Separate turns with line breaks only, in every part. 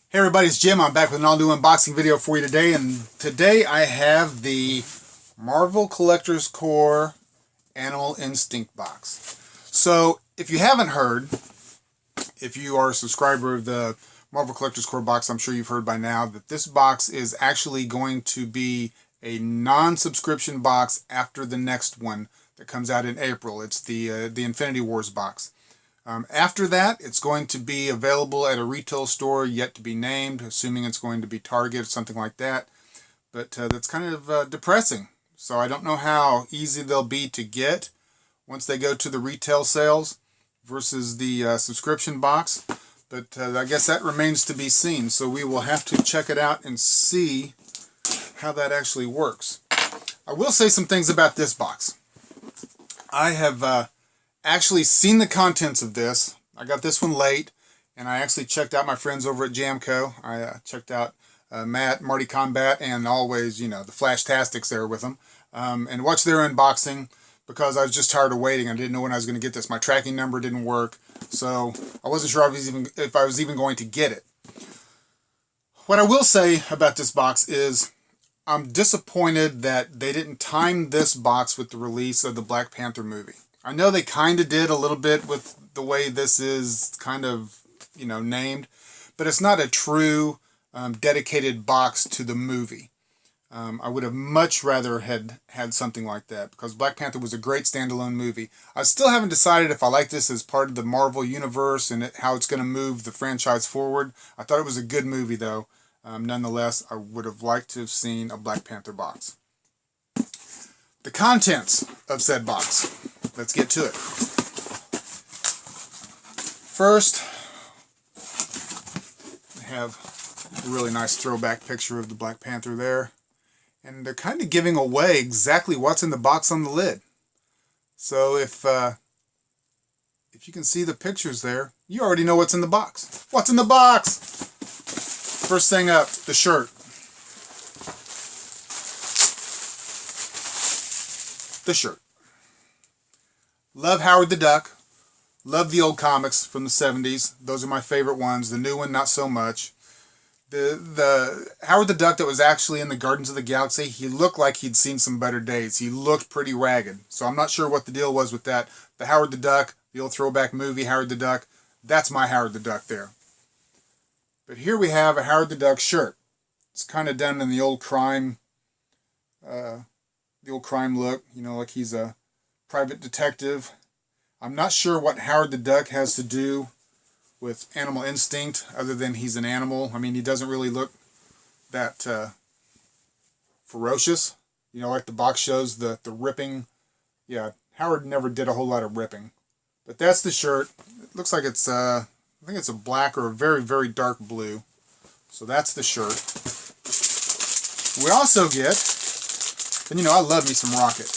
Hey everybody, it's Jim. I'm back with an all-new unboxing video for you today, and today I have the Marvel Collector's Corps Animal Instinct box. So, if you haven't heard, if you are a subscriber of the Marvel Collector's Corps box, I'm sure you've heard by now that this box is actually going to be a non-subscription box after the next one that comes out in April. It's the Infinity Wars box. After that, it's going to be available at a retail store yet to be named, assuming it's going to be Target or something like that. But that's kind of depressing. So I don't know how easy they'll be to get once they go to the retail sales versus the subscription box. But I guess that remains to be seen. So we will have to check it out and see how that actually works. I will say some things about this box. I have actually seen the contents of this. I got this one late, and I actually checked out my friends over at Jamco. I checked out Matt, Marty Combat, and always, you know, the Flashtastics there with them, and watched their unboxing because I was just tired of waiting. I didn't know when I was going to get this. My tracking number didn't work, so I wasn't sure if I was even going to get it. What I will say about this box is I'm disappointed that they didn't time this box with the release of the Black Panther movie. I know they kind of did a little bit with the way this is kind of, you know, named, but it's not a true dedicated box to the movie. I would have much rather had something like that because Black Panther was a great standalone movie. I still haven't decided if I like this as part of the Marvel Universe and how it's going to move the franchise forward. I thought it was a good movie though. Nonetheless, I would have liked to have seen a Black Panther box. The contents of said box. Let's get to it. First, we have a really nice throwback picture of the Black Panther there. And they're kind of giving away exactly what's in the box on the lid. So if you can see the pictures there, you already know what's in the box. What's in the box? First thing up, the shirt. The shirt. Love Howard the Duck. Love the old comics from the 70s. Those are my favorite ones. The new one, not so much. The Howard the Duck that was actually in the Guardians of the Galaxy, he looked like he'd seen some better days. He looked pretty ragged. So I'm not sure what the deal was with that. The Howard the Duck, the old throwback movie, Howard the Duck, that's my Howard the Duck there. But here we have a Howard the Duck shirt. It's kind of done in the old crime look, you know, like he's a private detective. I'm not sure what Howard the Duck has to do with Animal Instinct other than he's an animal. I mean, he doesn't really look that ferocious. You know, like the box shows, the ripping. Yeah, Howard never did a whole lot of ripping. But that's the shirt. It looks like it's, I think it's a black or a very, very dark blue. So that's the shirt. We also get, and you know, I love me some Rocket.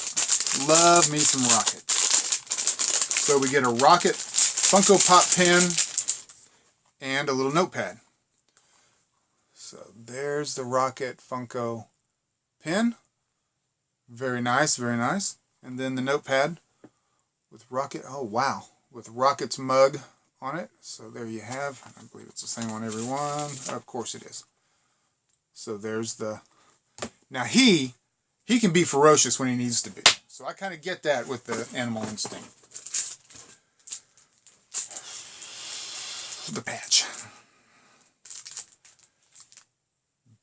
Love me some Rocket. So we get a Rocket Funko Pop pen and a little notepad. So there's the Rocket Funko pen. Very nice, very nice. And then the notepad with Rocket, oh wow, with Rocket's mug on it. So there you have, I believe it's the same on every one. Of course it is. So there's the, now he can be ferocious when he needs to be. So I kind of get that with the Animal Instinct. The patch.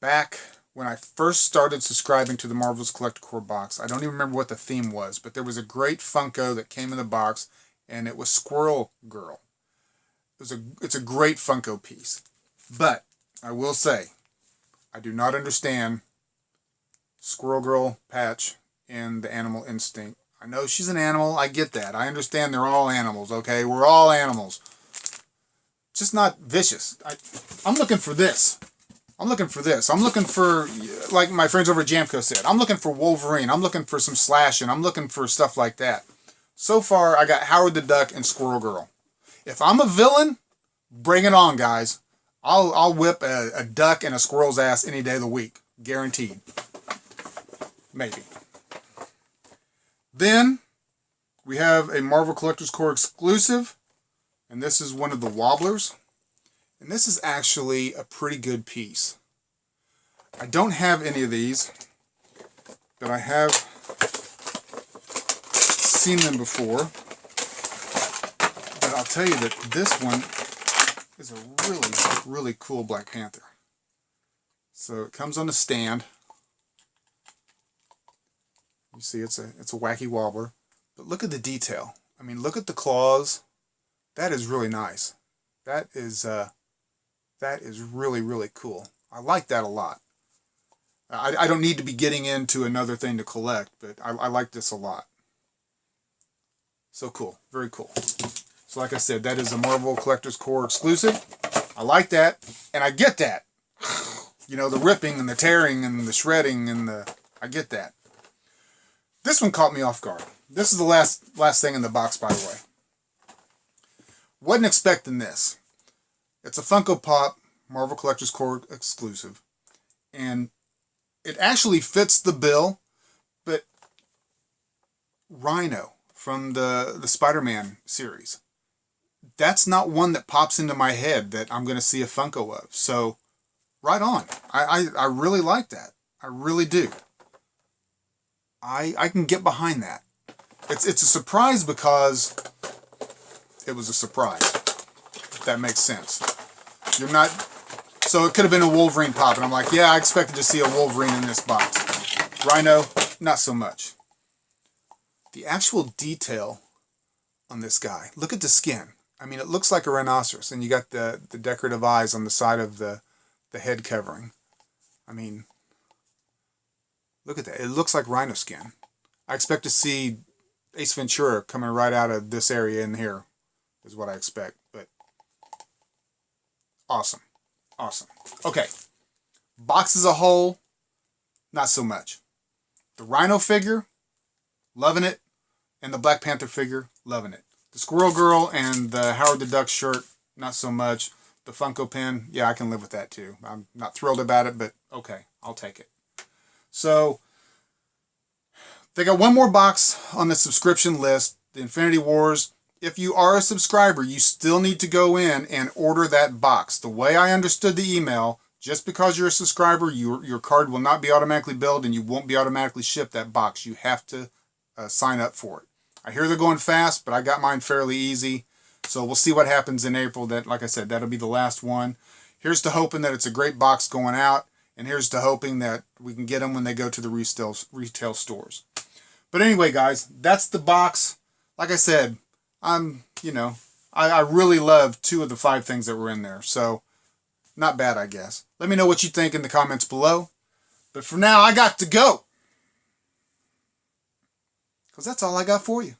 Back when I first started subscribing to the Marvel's Collector Corps box, I don't even remember what the theme was, but there was a great Funko that came in the box, and it was Squirrel Girl. It's a great Funko piece. But I will say, I do not understand Squirrel Girl patch and the Animal Instinct. I know she's an animal. I get that. I understand they're all animals, okay? We're all animals. Just not vicious. I'm looking for this. I'm looking for this. I'm looking for, like my friends over at Jamco said, I'm looking for Wolverine. I'm looking for some slashing. I'm looking for stuff like that. So far, I got Howard the Duck and Squirrel Girl. If I'm a villain, bring it on, guys. I'll whip a duck and a squirrel's ass any day of the week. Guaranteed. Maybe. Then, we have a Marvel Collector's Corps exclusive. And this is one of the Wobblers. And this is actually a pretty good piece. I don't have any of these, but I have seen them before. But I'll tell you that this one is a really, really cool Black Panther. So it comes on a stand. You see, it's a wacky wobbler. But look at the detail. I mean, look at the claws. That is really nice. That is really, really cool. I like that a lot. I don't need to be getting into another thing to collect, but I like this a lot. So cool. Very cool. So like I said, that is a Marvel Collector's Core exclusive. I like that, and I get that. You know, the ripping and the tearing and the shredding and I get that. This one caught me off guard. This is the last thing in the box, by the way. Wasn't expecting this. It's a Funko Pop Marvel Collector's Core exclusive. And it actually fits the bill, but Rhino from the Spider-Man series, that's not one that pops into my head that I'm going to see a Funko of. So, right on. I really like that. I really do. I can get behind that. It's a surprise because it was a surprise, if that makes sense. You're not... So it could have been a Wolverine pop, and I'm like, yeah, I expected to see a Wolverine in this box. Rhino, not so much. The actual detail on this guy, look at the skin. I mean, it looks like a rhinoceros, and you got the decorative eyes on the side of the head covering. I mean, look at that. It looks like rhino skin. I expect to see Ace Ventura coming right out of this area in here, is what I expect. But awesome. Awesome. Okay. Box as a whole, not so much. The Rhino figure, loving it. And the Black Panther figure, loving it. The Squirrel Girl and the Howard the Duck shirt, not so much. The Funko Pen, yeah, I can live with that too. I'm not thrilled about it, but okay, I'll take it. So, they got one more box on the subscription list, the Infinity Wars. If you are a subscriber, you still need to go in and order that box. The way I understood the email, just because you're a subscriber, your card will not be automatically billed and you won't be automatically shipped that box. You have to sign up for it. I hear they're going fast, but I got mine fairly easy. So we'll see what happens in April. That, like I said, that'll be the last one. Here's to hoping that it's a great box going out. And here's to hoping that we can get them when they go to the retail stores. But anyway, guys, that's the box. Like I said, I really love 2 of the 5 things that were in there. So, not bad, I guess. Let me know what you think in the comments below. But for now, I got to go. Because that's all I got for you.